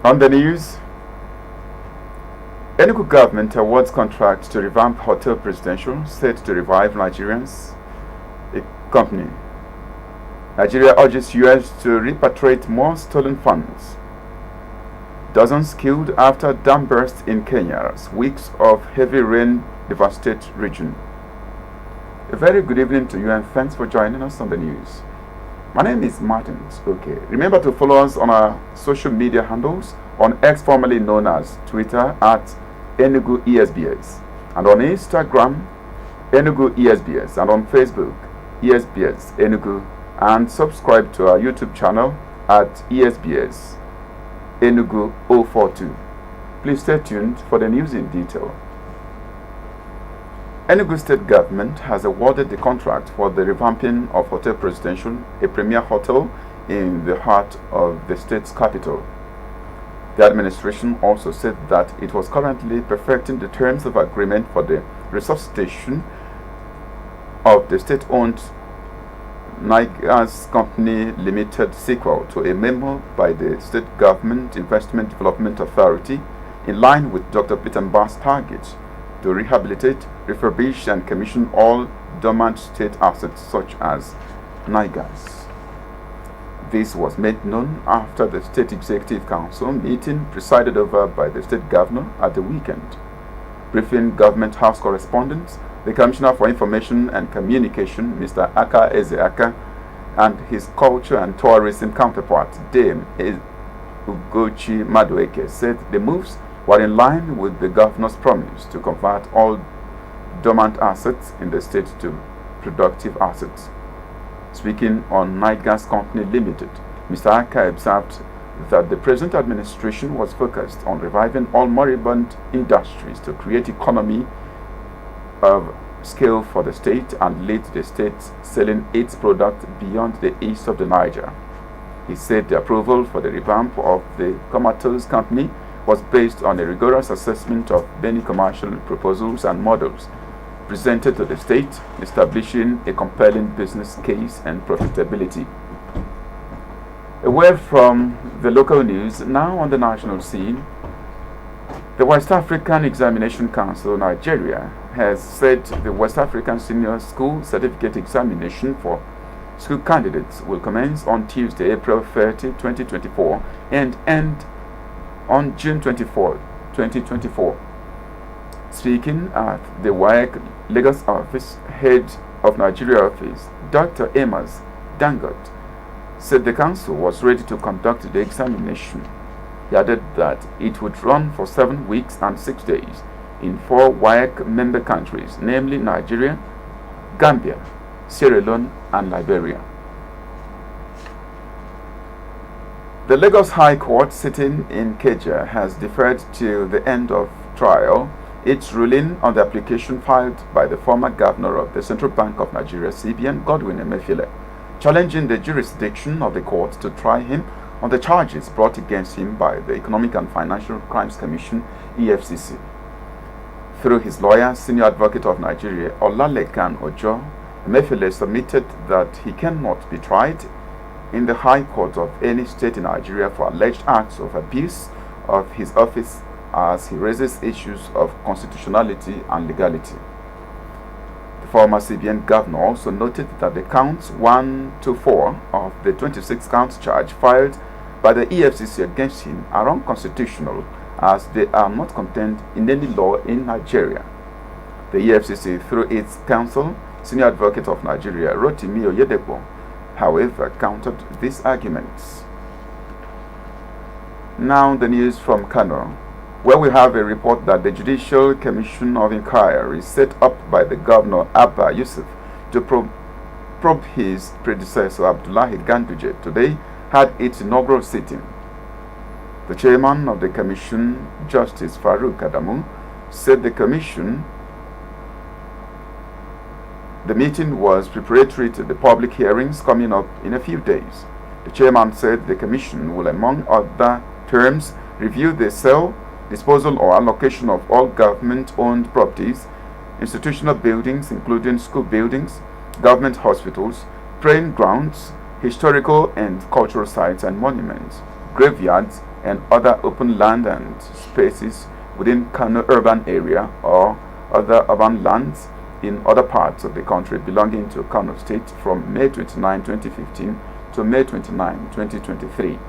On the news, Enugu government awards contract to revamp Hotel Presidential set to revive Nigerians. A company. Nigeria urges US to repatriate more stolen funds. Dozens killed after dam burst in Kenya as weeks of heavy rain devastate region. A very good evening to you and thanks for joining us on the news. My name is Martin. Okay. Remember to follow us on our social media handles on X, formerly known as Twitter, at Enugu ESBS, and on Instagram, Enugu ESBS, and on Facebook, ESBS Enugu, and subscribe to our YouTube channel at ESBS Enugu 042. Please stay tuned for the news in detail. Enugu State Government has awarded the contract for the revamping of Hotel Presidential, a premier hotel in the heart of the state's capital. The administration also said that it was currently perfecting the terms of agreement for the resuscitation of the state-owned Nigas Company Limited sequel to a memo by the State Government Investment Development Authority in line with Dr. Peter Mbah's target to rehabilitate, refurbish and commission all dormant state assets such as Nigas. This was made known after the State Executive Council meeting presided over by the State Governor at the weekend. Briefing Government House correspondents, the Commissioner for Information and Communication, Mr. Aka Ezeaka, and his Culture and Tourism counterpart, Dame Ugochi Madueke, said the moves were in line with the Governor's promise to convert all dormant assets in the state to productive assets. Speaking on Night Gas Company Limited, Mr. Aka observed that the present administration was focused on reviving all moribund industries to create economy of scale for the state and lead the state selling its product beyond the east of the Niger. He said the approval for the revamp of the Comatose Company was based on a rigorous assessment of many commercial proposals and models presented to the state, establishing a compelling business case and profitability. A word from the local news. Now on the national scene, the West African Examination Council Nigeria has said the West African Senior School Certificate Examination for school candidates will commence on Tuesday, April 30, 2024 and end on June 24, 2024. Speaking at the WAEC Lagos office, head of Nigeria office, Dr. Amos Dangot, said the council was ready to conduct the examination. He added that it would run for 7 weeks and 6 days in 4 WAEC member countries, namely Nigeria, Gambia, Sierra Leone, and Liberia. The Lagos High Court sitting in Keja has deferred till the end of trial its ruling on the application filed by the former governor of the Central Bank of Nigeria, CBN, Godwin Emefiele, challenging the jurisdiction of the court to try him on the charges brought against him by the Economic and Financial Crimes Commission, EFCC. Through his lawyer, Senior Advocate of Nigeria, Olalekan Ojo, Emefiele submitted that he cannot be tried in the High Court of any state in Nigeria for alleged acts of abuse of his office as he raises issues of constitutionality and legality. The former CBN governor also noted that the counts 1 to 4 of the 26 counts charge filed by the EFCC against him are unconstitutional as they are not contained in any law in Nigeria. The EFCC, through its counsel, Senior Advocate of Nigeria, Rotimi Oyedepo, however, countered these arguments. Now the news from Kano, where we have a report that the Judicial Commission of Inquiry set up by the Governor Abba Yusuf to probe his predecessor Abdullahi Ganduje today had its inaugural sitting. The chairman of the commission, Justice Farouk Adamu, said the meeting was preparatory to the public hearings coming up in a few days. The chairman said the commission will, among other terms, review the sale, disposal or allocation of all government-owned properties, institutional buildings including school buildings, government hospitals, praying grounds, historical and cultural sites and monuments, graveyards, and other open land and spaces within Kano urban area or other urban lands in other parts of the country belonging to Kano State from May 29, 2015 to May 29, 2023.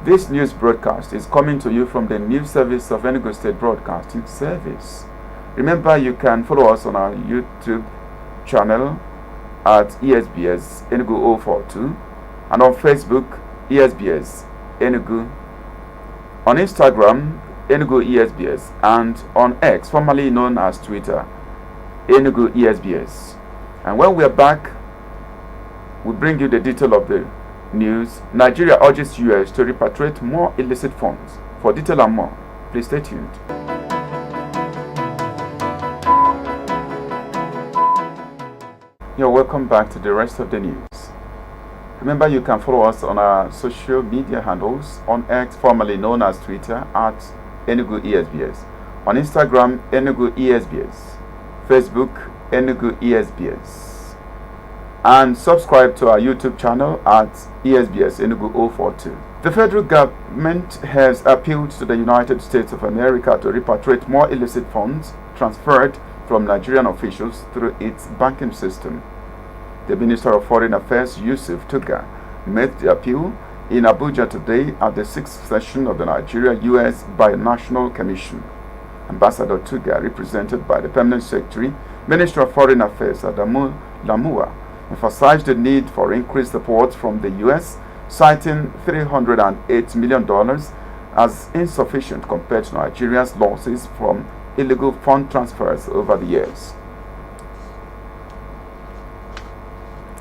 This news broadcast is coming to you from the news service of Enugu State Broadcasting Service. Remember, you can follow us on our YouTube channel at ESBS Enugu 042 and on Facebook ESBS Enugu, on Instagram Enugu ESBS, and on X, formerly known as Twitter, Enugu ESBS. And when we are back, we bring you the detail of the news. Nigeria urges US to repatriate more illicit funds. For detail and more, please stay tuned. You're welcome back to the rest of the news. Remember, you can follow us on our social media handles on X, formerly known as Twitter, at Enugu ESBS, on Instagram Enugu ESBS, Facebook Enugu ESBS, and subscribe to our YouTube channel at ESBS Enugu 042. The federal government has appealed to the United States of America to repatriate more illicit funds transferred from Nigerian officials through its banking system. The Minister of Foreign Affairs, Yusuf Tuga, made the appeal in Abuja today at the 6th session of the Nigeria-US Binational Commission. Ambassador Tuga, represented by the Permanent Secretary, Minister of Foreign Affairs, Adamu Lamua, emphasized the need for increased support from the US, citing $308 million as insufficient compared to Nigeria's losses from illegal fund transfers over the years.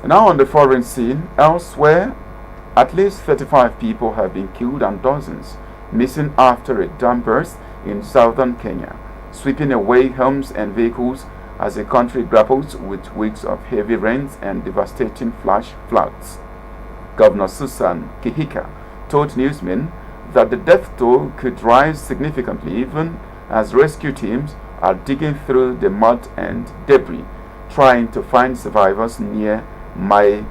Now on the foreign scene, elsewhere, at least 35 people have been killed and dozens missing after a dam burst in southern Kenya, sweeping away homes and vehicles as the country grapples with weeks of heavy rains and devastating flash floods. Governor Susan Kihika told newsmen that the death toll could rise significantly even as rescue teams are digging through the mud and debris trying to find survivors near Mai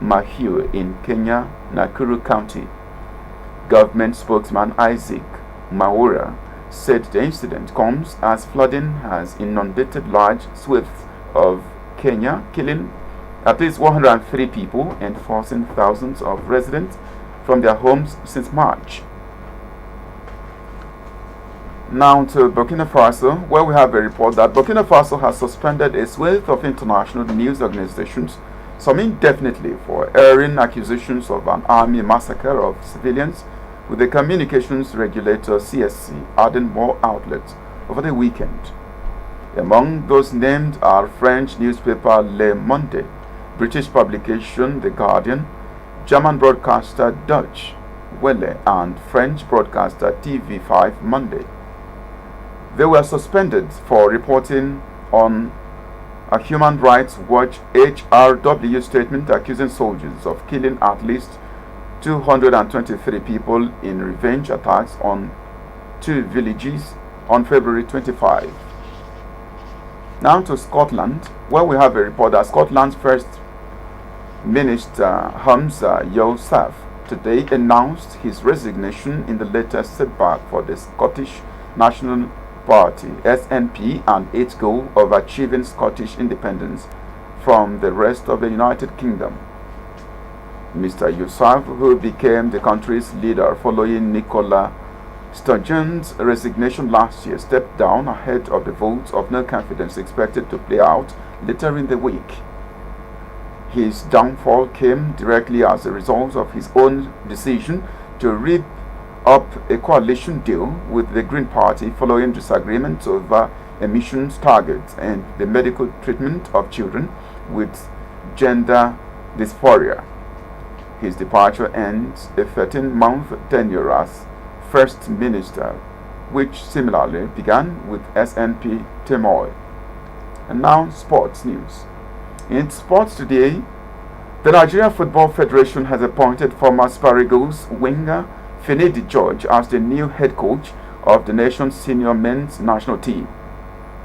Mahiu in Kenya, Nakuru County. Government spokesman Isaac Mwaura said the incident comes as flooding has inundated large swaths of Kenya, killing at least 103 people and forcing thousands of residents from their homes since March. Now to Burkina Faso, where we have a report that Burkina Faso has suspended a swathe of international news organizations, some indefinitely, for airing accusations of an army massacre of civilians, with the communications regulator CSC adding more outlets over the weekend. Among those named are French newspaper Le Monde, British publication The Guardian, German broadcaster Deutsche Welle, and French broadcaster TV5 Monday. They were suspended for reporting on a Human Rights Watch HRW statement accusing soldiers of killing at least 223 people in revenge attacks on 2 villages on February 25. Now to Scotland, where we have a report that Scotland's First Minister Humza Yousaf today announced his resignation in the latest setback for the Scottish National Party (SNP) and its goal of achieving Scottish independence from the rest of the United Kingdom. Mr. Yousaf, who became the country's leader following Nicola Sturgeon's resignation last year, stepped down ahead of the vote of no confidence expected to play out later in the week. His downfall came directly as a result of his own decision to rip up a coalition deal with the Green Party following disagreements over emissions targets and the medical treatment of children with gender dysphoria. His departure ends a 13-month tenure as First Minister, which similarly began with SNP turmoil. And now sports news. In sports today, the Nigeria Football Federation has appointed former Super Eagles winger Finidi George as the new head coach of the nation's senior men's national team.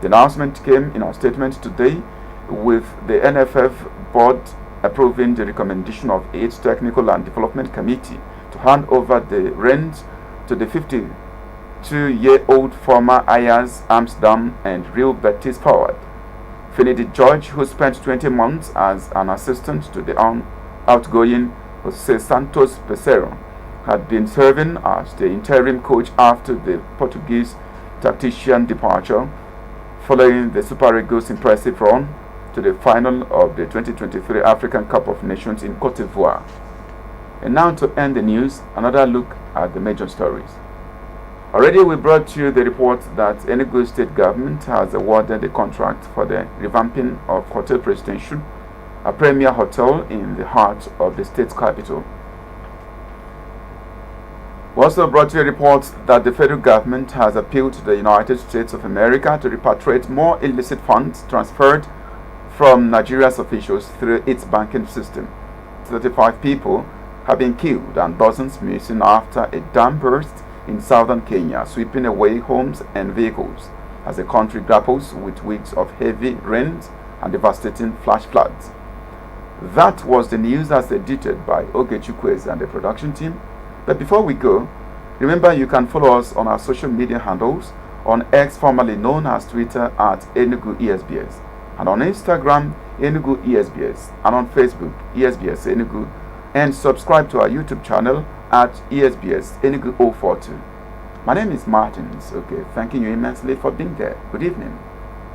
The announcement came in a statement today, with the NFF board approving the recommendation of its Technical and Development Committee to hand over the reins to the 52-year-old former Ajax Amsterdam and Real Betis forward. Finidi George, who spent 20 months as an assistant to the outgoing Jose Santos Peseiro, had been serving as the interim coach after the Portuguese tactician departure, following the Super Eagles' impressive run to the final of the 2023 African Cup of Nations in Cote d'Ivoire. And now, to end the news, another look at the major stories. Already we brought you the report that Enugu state government has awarded a contract for the revamping of Hotel Presidential, a premier hotel in the heart of the state capital. We also brought you a report that the federal government has appealed to the United States of America to repatriate more illicit funds transferred from Nigeria's officials through its banking system. 35 people have been killed and dozens missing after a dam burst in southern Kenya, sweeping away homes and vehicles as the country grapples with weeks of heavy rains and devastating flash floods. That was the news as edited by Ogechukwez and the production team. But before we go, remember you can follow us on our social media handles, on X, formerly known as Twitter, at Enugu ESBS, and on Instagram, Enugu ESBS, and on Facebook, ESBS Enugu, and subscribe to our YouTube channel at ESBS Enugu 042. My name is Martin. Okay, thanking you immensely for being there. Good evening.